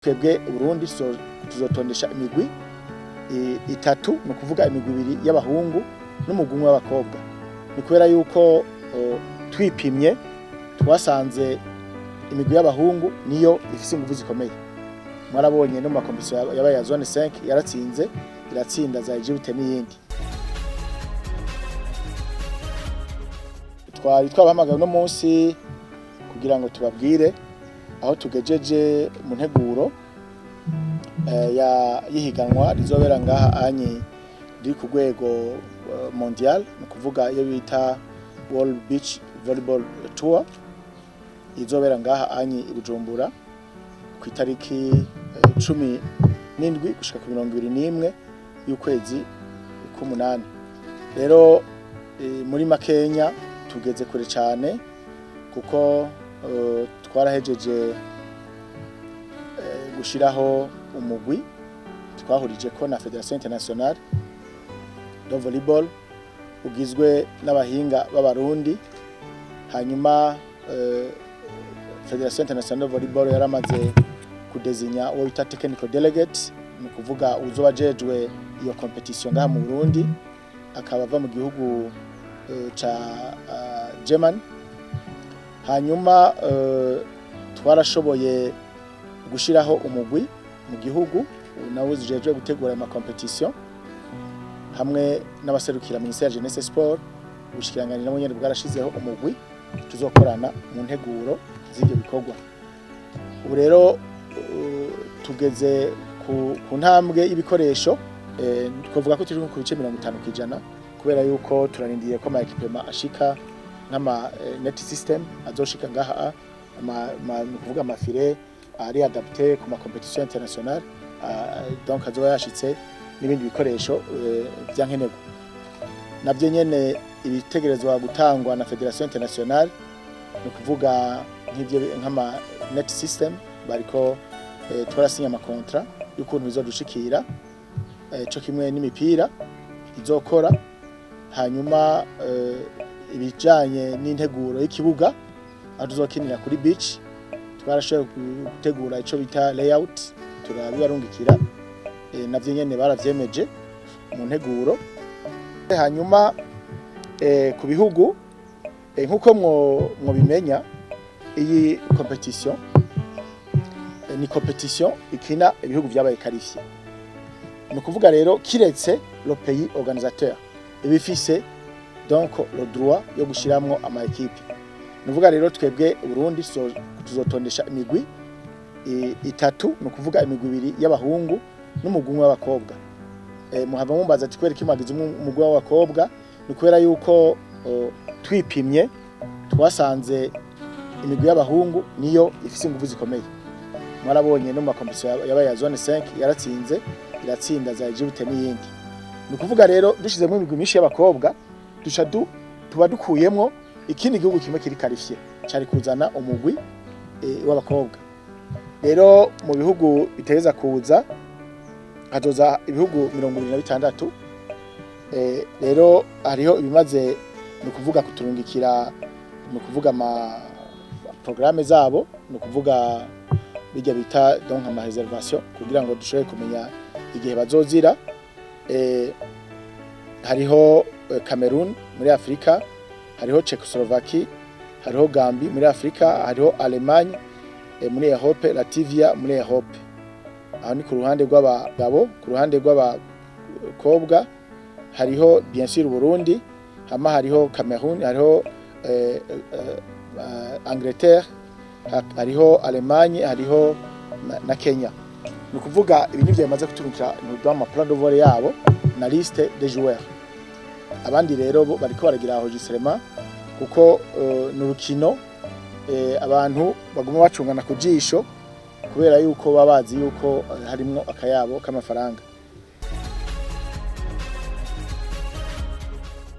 Twebwe Burundi tuzotondesha imigwi itatu, no kuvuga imigwi ibiri y'abahungu n'umugwi umwe w'abakobwa. Ni kubera yuko twipimye twasanze imigwi y'abahungu niyo ifise inguvu zikomeye. Mwarabonye no mu makompetition yabaye ya zone 5 yaratsinze, iratsinda za Egypte n'iyindi. Twari twabahamagaye no munsi kugira ngo tubabwire aho tugejeje mu nteguro yihiganwa rizobera ngaha anyi riri ku rwego mondial, no kuvuga iyo bita World Beach Volleyball Tour, izobera ngaha anyi i Bujumbura ku itariki 17 gushika ku 21 y'ukwezi k'umunani. Rero muri Makenya tugeze kure cyane kuko twarahejeje gushiraho umugwi twahurije ko na Federation Internationale de Volleyball ugizwe n'abahinga b'abarundi. Hanyuma Federation Internationale de Volleyball yaramaze kudezinya uwo bita technical delegate, ni kuvuga uzobajejwe iyo competition ngaha mu Burundi, akaba ava mu gihugu ca Germany. Hanyuma twarashoboye gushiraho umugwi mu gihugu nawo zijejwe gutegura ama competition hamwe n'abaserukira Ministère Jeunesse Sport. Ubushikiranganje nabo nyene bwarashizeho umugwi tuzokorana mu nteguro z'ibyo bikorwa. Ubu rero tugeze ku ntambwe y'ibikoresho, twavuga ko turi ku bice 50% kubera yuko turarindiye ko ama equipment ashika nk'ama net system azoshika ngaha, kuvuga amafire ari adapté ku ma competition internationale, donc azoba yashitse n'ibindi bikoresho byankenerwa. Navyo nyene ibitegerezwa gutangwa na Federation Internationale, no kuvuga nk'ivyo nk'ama net system bariko twarasinya ama contrat y'ukuntu bizodushikira, cyo kimwe n'imipira izokora. Hanyuma ibijanye n'integuro y'ikibuga aduzokinira kuri beach, twarashoboye gutegura ico bita layout, turabibarungikira navyo nyene baravyemeje mu nteguro. Hanyuma ku bihugu nkuko mwo bimenya, iyi competition ni competition ikina ibihugu vyabaye qualifié. No kuvuga rero kiretse le pays organisateur ibifise donc le droit yo gushiramwo ama equipe. Nuvuga rero twebwe Burundi tuzotondesha imigwi itatu, no kuvuga imigwi ibiri y'abahungu n'umugwi umwe w'abakobwa. Muhava mumbaza ati kwera kimagize umugwi w'abakobwa, ni kubera yuko twipimye twasanze imigwi y'abahungu niyo ifise inguvu zikomeye. Mwarabonye no mu makompetition yabaye ya zone 5 yaratsinze, iratsinda za Egypte n'iyindi. Ni kuvuga rero dushizemo imigwi myinshi y'abakobwa tuba dukuyemwo ikindi gihugu kimwe kiri qualifié cyari kuzana umugwi w'abakobwa. Rero mu bihugu biteza kuza hazoza ibihugu 26. Rero hariho ibimaze no kuvuga kuturungikira, no kuvuga ama programme zabo, no kuvuga bijya bita donc ama reservation kugira ngo dushobore kumenya igihe bazozira. Hariho Cameroon muri Afrika, hariho Czechoslovakie, hariho Gambie muri Afrika, hariho Allemagne muri Europe, Latvia muri Europe. Aho ni ku ruhande rw'abagabo. Ku ruhande rw'abakobwa hariho bien sûr Burundi, hama hariho Cameroon, hariho Angleterre, hariho Allemagne, hariho na Kenya. Ni kuvuga ibintu byamaze kutumikira no ma plan de vol yabo na liste des joueurs. Abandi rero bariko baragira enregistrement kuko n'urukino abantu baguma bacungana ku jisho kubera yuko babazi yuko harimo akayabo k'amafaranga.